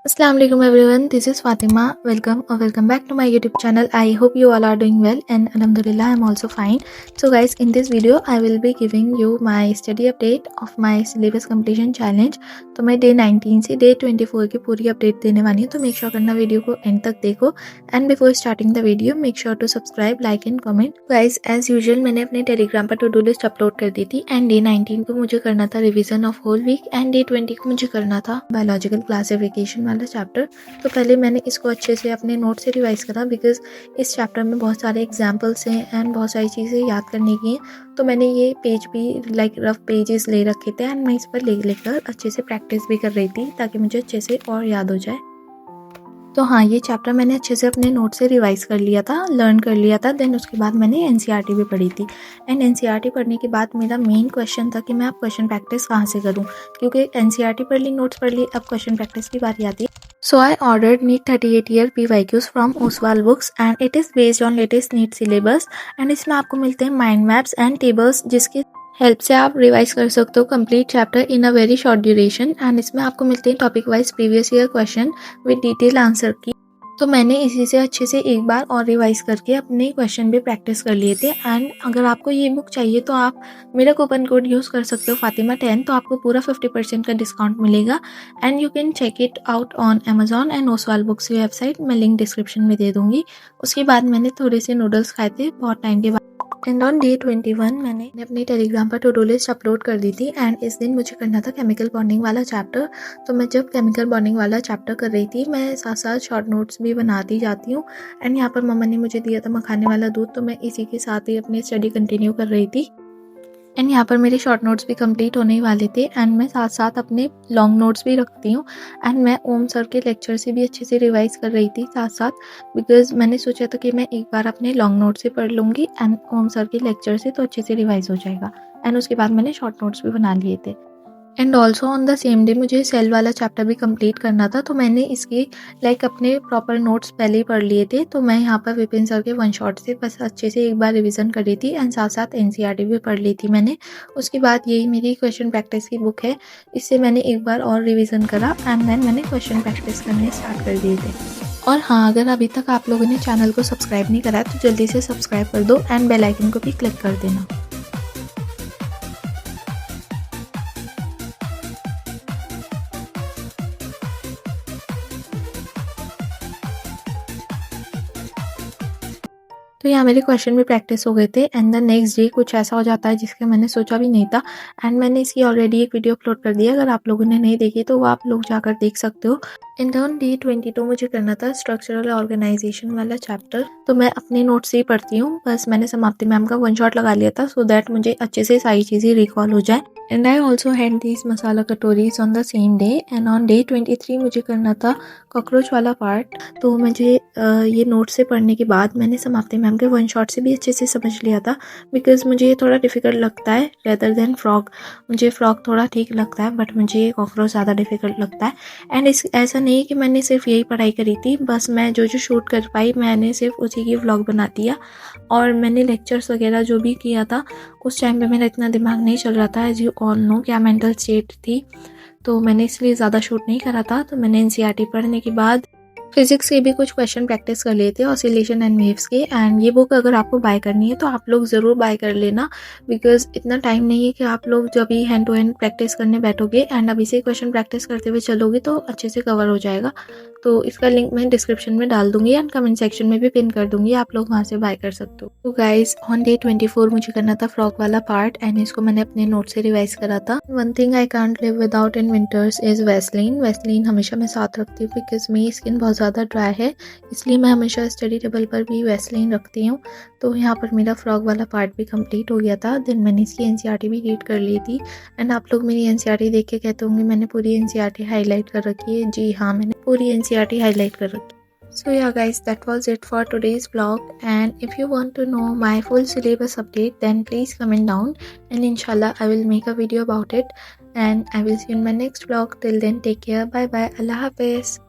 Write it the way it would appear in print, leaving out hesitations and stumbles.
Assalamu alaikum everyone, this is Fatima. Welcome back to my YouTube channel. I hope you all are doing well and alhamdulillah I'm also fine. So guys, in this video I will be giving you my study update of my syllabus completion challenge. तो मैं day 19 से day 24 की पूरी update देने वाली हूँ, तो make sure करना वीडियो को एंड तक देखो. And before starting the video make sure to subscribe, like and comment. Guys as usual मैंने अपने टेलीग्राम पर टू डू लिस्ट अपलोड कर दी थी. एंड डे 19 को मुझे करना था revision of whole week and day 20 को मुझे करना था बायोलॉजिकल क्लासिफिकेशन वाला चैप्टर. तो पहले मैंने इसको अच्छे से अपने नोट से रिवाइज करा बिकॉज इस चैप्टर में बहुत सारे एग्जाम्पल्स हैं एंड बहुत सारी चीज़ें याद करने की हैं. तो मैंने ये पेज भी लाइक रफ पेजेस ले रखे थे एंड मैं इस पर लेकर अच्छे से प्रैक्टिस भी कर रही थी ताकि मुझे अच्छे से और याद हो जाए. तो हाँ, ये चैप्टर मैंने अच्छे से अपने नोट से रिवाइज कर लिया था, लर्न कर लिया था. देन उसके बाद मैंने एनसीईआरटी भी पढ़ी थी. एंड एनसीईआरटी पढ़ने के बाद मेरा मेन क्वेश्चन था कि मैं अब क्वेश्चन प्रैक्टिस कहाँ से करूँ, क्योंकि एनसीईआरटी पढ़ ली, नोट्स पढ़ ली, अब क्वेश्चन प्रैक्टिस की बारी आती है. So I ordered NEET 38 year PYQs from Oswald Books and it is based on latest NEET syllabus. and इसमें आपको मिलते हैं माइंड मैप्स एंड टेबल्स जिसकी हेल्प से आप रिवाइज कर सकते हो complete chapter in a very short duration. And इसमें आपको मिलते हैं topic wise previous year question with detail answer की. तो मैंने इसी से अच्छे से एक बार और रिवाइज करके अपने क्वेश्चन भी प्रैक्टिस कर लिए थे. एंड अगर आपको ये बुक चाहिए तो आप मेरा कूपन कोड यूज़ कर सकते हो Fatima10, तो आपको पूरा 50% का डिस्काउंट मिलेगा. And you can check it out on Amazon and Oswal books की वेबसाइट, मैं लिंक डिस्क्रिप्शन में दे दूँगी. उसके बाद मैंने थोड़े से नूडल्स खाए थे बहुत टाइम के बाद. एंड ऑन डे 21 मैंने अपनी टेलीग्राम पर टू डू लिस्ट अपलोड कर दी थी. एंड इस दिन मुझे करना था केमिकल बॉन्डिंग वाला चैप्टर. तो मैं जब केमिकल बॉन्डिंग वाला चैप्टर कर रही थी मैं साथ साथ शॉर्ट नोट्स भी बनाती जाती हूँ. एंड यहाँ पर मम्मा ने मुझे दिया था मखाने वाला दूध, तो मैं इसी के साथ ही अपनी स्टडी कंटिन्यू कर रही थी. एंड यहाँ पर मेरे शॉर्ट नोट्स भी कंप्लीट होने वाले थे. एंड मैं साथ साथ अपने लॉन्ग नोट्स भी रखती हूँ. एंड मैं ओम सर के लेक्चर से भी अच्छे से रिवाइज कर रही थी साथ साथ, बिकॉज मैंने सोचा था कि मैं एक बार अपने लॉन्ग नोट से पढ़ लूँगी एंड ओम सर के लेक्चर से तो अच्छे से रिवाइज हो जाएगा. एंड उसके बाद मैंने शॉर्ट नोट्स भी बना लिए थे. And also on the same day मुझे सेल वाला चैप्टर भी कंप्लीट करना था, तो मैंने इसके लाइक अपने प्रॉपर नोट्स पहले ही पढ़ लिए थे. तो मैं यहाँ पर विपिन सर के वन शॉट से बस अच्छे से एक बार रिवीजन कर रही थी एंड साथ साथ एनसीईआरटी भी पढ़ ली थी मैंने. उसके बाद यही मेरी क्वेश्चन प्रैक्टिस की बुक है, इससे मैंने एक बार और रिविज़न करा एंड देन मैंने क्वेश्चन प्रैक्टिस करने स्टार्ट कर दिए थे. और हाँ, अगर अभी तक आप लोगों ने चैनल को सब्सक्राइब नहीं करा है तो जल्दी से सब्सक्राइब कर दो एंड बेल आइकन को भी क्लिक कर देना. तो यहाँ मेरे क्वेश्चन भी प्रैक्टिस हो गए थे. एंड द नेक्स्ट डे कुछ ऐसा हो जाता है जिसका मैंने सोचा भी नहीं था. एंड मैंने इसकी ऑलरेडी एक वीडियो अपलोड कर दी है, अगर आप लोगों ने नहीं देखी तो वो आप लोग जाकर देख सकते हो. एंड ऑन डे 22 मुझे करना था स्ट्रक्चरल ऑर्गेनाइजेशन वाला चैप्टर. तो मैं अपने नोट्स ही पढ़ती हूँ, बस मैंने समाप्ति मैम का वन शॉट लगा लिया था सो दैट मुझे अच्छे से सारी चीज़ें रिकॉल हो जाए. And I also had these masala katoris on the same day. And on day 23 मुझे करना था कॉकरोच वाला पार्ट. तो मुझे ये नोट से पढ़ने के बाद मैंने समाप्ति मैम के वन शॉट से भी अच्छे से समझ लिया था, बिकॉज मुझे ये थोड़ा डिफ़िकल्ट लगता है रेदर देन फ्रॉग. मुझे फ्रॉग थोड़ा ठीक लगता है बट मुझे ये कॉकरोच ज़्यादा डिफ़िकल्ट लगता है. एंड इस ऐसा नहीं कि मैंने सिर्फ यही पढ़ाई करी थी, बस मैं जो जो शूट कर पाई मैंने सिर्फ उसी की व्लॉग बना दिया. और मैंने लेक्चर्स वगैरह जो भी किया था उस टाइम पे मेरा इतना दिमाग नहीं चल रहा था, एज यू ऑल नो क्या मेंटल स्टेट थी, तो मैंने इसलिए ज़्यादा शूट नहीं करा था. तो मैंने एनसीईआरटी पढ़ने के बाद फिजिक्स के भी कुछ क्वेश्चन प्रैक्टिस कर लिए थे, ऑसिलेशन एंड वेव्स के. एंड ये बुक अगर आपको बाय करनी है तो आप लोग ज़रूर बाय कर लेना, बिकॉज इतना टाइम नहीं है कि आप लोग जब भी हैंड टू हैंड प्रैक्टिस करने बैठोगे एंड अभी से क्वेश्चन प्रैक्टिस करते हुए चलोगे तो अच्छे से कवर हो जाएगा. तो इसका लिंक मैं डिस्क्रिप्शन में डाल दूंगी एंड कमेंट सेक्शन में भी पिन कर दूंगी, आप लोग वहाँ से बाय कर सकते हो. तो गाइज ऑन डे 24 मुझे करना था फ्रॉक वाला पार्ट एंड इसको मैंने अपने नोट से रिवाइज करा था. One thing I can't live without in winters is Vaseline. Vaseline हमेशा मैं साथ रखती हूँ बिकॉज मेरी स्किन बहुत ज़्यादा ड्राई है, इसलिए मैं हमेशा स्टडी टेबल पर भी वैसलीन रखती हूँ. तो यहाँ पर मेरा फ्रॉक वाला पार्ट भी कंप्लीट हो गया था. देन मैंने इसकी एनसीईआरटी भी रीड कर ली थी. एंड आप लोग मेरी एनसीईआरटी देख के कहते होंगे मैंने पूरी एनसीईआरटी हाईलाइट कर रखी है. जी हाँ, मैंने पूरी एनसीईआरटी हाईलाइट कर रखी. So yeah guys, that was it for today's vlog, and if you want to know my full syllabus update then please comment down and inshallah I will make a video about it and I will see you in my next vlog. Till then, take care, bye bye, Allah Hafiz.